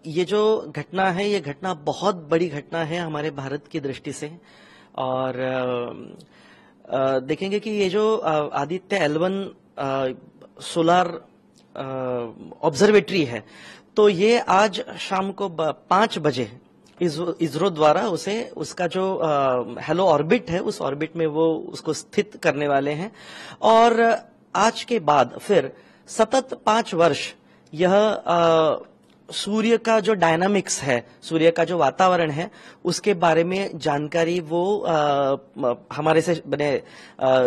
ये जो घटना है, ये घटना बहुत बड़ी घटना है हमारे भारत की दृष्टि से। और देखेंगे कि ये जो आदित्य L1 सोलार ऑब्जर्वेटरी है, तो ये आज शाम को 5 बजे इसरो द्वारा उसे उसका जो हेलो ऑर्बिट है, उस ऑर्बिट में वो उसको स्थित करने वाले हैं। और आज के बाद फिर सतत 5 वर्ष यह सूर्य का जो डायनामिक्स है, सूर्य का जो वातावरण है, उसके बारे में जानकारी वो हमारे से बने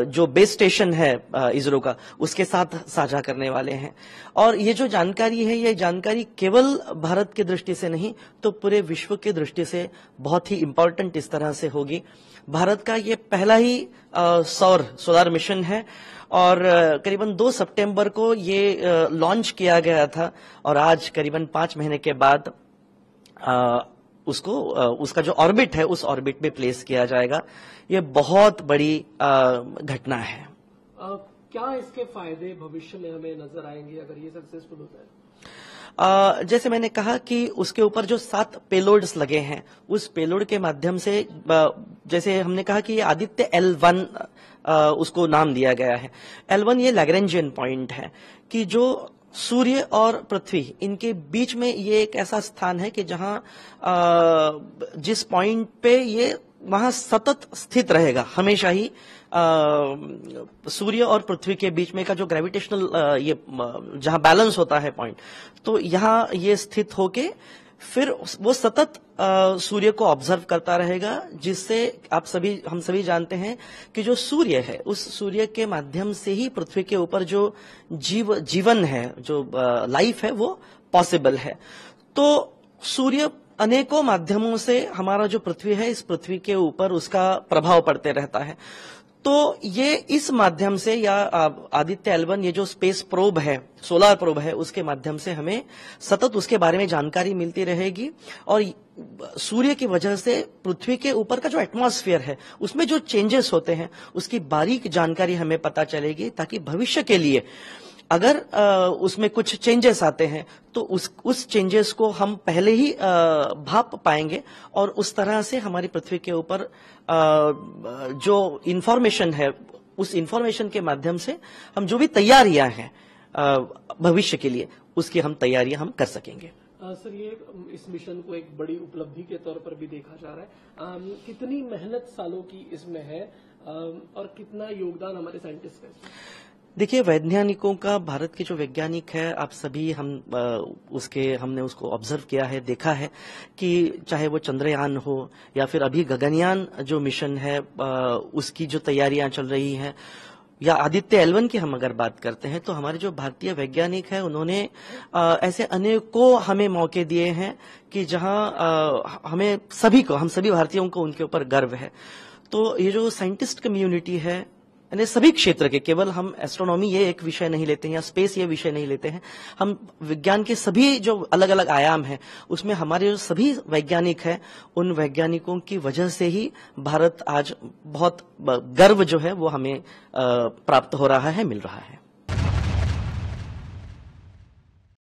जो बेस स्टेशन है इसरो का, उसके साथ साझा करने वाले हैं। और ये जो जानकारी है, ये जानकारी केवल भारत की दृष्टि से नहीं, तो पूरे विश्व की दृष्टि से बहुत ही इंपॉर्टेंट इस तरह से होगी। भारत का ये पहला ही सोलार मिशन है और करीबन 2 सितंबर को ये लॉन्च किया गया था और आज करीबन 5 महीने के बाद उसका जो ऑर्बिट है, उस ऑर्बिट में प्लेस किया जाएगा। ये बहुत बड़ी घटना है। क्या इसके फायदे भविष्य में हमें नजर आएंगे अगर ये सक्सेसफुल होता है? जैसे मैंने कहा कि उसके ऊपर जो 7 पेलोड्स लगे हैं, उस पेलोड के माध्यम से जैसे हमने कहा कि ये आदित्य L1 उसको नाम दिया गया है। L1 ये लैग्रेंजियन पॉइंट है कि जो सूर्य और पृथ्वी, इनके बीच में ये एक ऐसा स्थान है कि जहां जिस पॉइंट पे ये वहां सतत स्थित रहेगा हमेशा ही। सूर्य और पृथ्वी के बीच में का जो ग्रेविटेशनल ये जहां बैलेंस होता है पॉइंट, तो यहां ये स्थित होके फिर वो सतत सूर्य को ऑब्जर्व करता रहेगा, जिससे हम सभी जानते हैं कि जो सूर्य है, उस सूर्य के माध्यम से ही पृथ्वी के ऊपर जो जीवन है, जो लाइफ है, वो पॉसिबल है। तो सूर्य अनेकों माध्यमों से हमारा जो पृथ्वी है, इस पृथ्वी के ऊपर उसका प्रभाव पड़ते रहता है। तो ये इस माध्यम से या आदित्य L1 ये जो स्पेस प्रोब है, सोलार प्रोब है, उसके माध्यम से हमें सतत उसके बारे में जानकारी मिलती रहेगी। और सूर्य की वजह से पृथ्वी के ऊपर का जो एटमॉस्फेयर है, उसमें जो चेंजेस होते हैं, उसकी बारीक जानकारी हमें पता चलेगी, ताकि भविष्य के लिए अगर उसमें कुछ चेंजेस आते हैं तो उस चेंजेस को हम पहले ही भाप पाएंगे और उस तरह से हमारी पृथ्वी के ऊपर जो इंफॉर्मेशन है, उस इंफॉर्मेशन के माध्यम से हम जो भी तैयारियां हैं भविष्य के लिए, उसकी हम तैयारियां हम कर सकेंगे। सर, ये इस मिशन को एक बड़ी उपलब्धि के तौर पर भी देखा जा रहा है। कितनी मेहनत सालों की इसमें है और कितना योगदान हमारे साइंटिस्ट का? देखिए, वैज्ञानिकों का, भारत के जो वैज्ञानिक है, आप सभी हमने उसको ऑब्जर्व किया है, देखा है कि चाहे वो चंद्रयान हो या फिर अभी गगनयान जो मिशन है उसकी जो तैयारियां चल रही हैं, या आदित्य L1 की हम अगर बात करते हैं, तो हमारे जो भारतीय वैज्ञानिक हैं उन्होंने ऐसे अनेकों हमें मौके दिए हैं कि जहां हम सभी भारतीयों को उनके ऊपर गर्व है। तो ये जो साइंटिस्ट कम्युनिटी है, यानी सभी क्षेत्र के, केवल हम एस्ट्रोनॉमी ये एक विषय नहीं लेते हैं या स्पेस ये विषय नहीं लेते हैं, हम विज्ञान के सभी जो अलग अलग आयाम हैं, उसमें हमारे जो सभी वैज्ञानिक हैं, उन वैज्ञानिकों की वजह से ही भारत आज बहुत गर्व जो है वो हमें प्राप्त हो रहा है, मिल रहा है।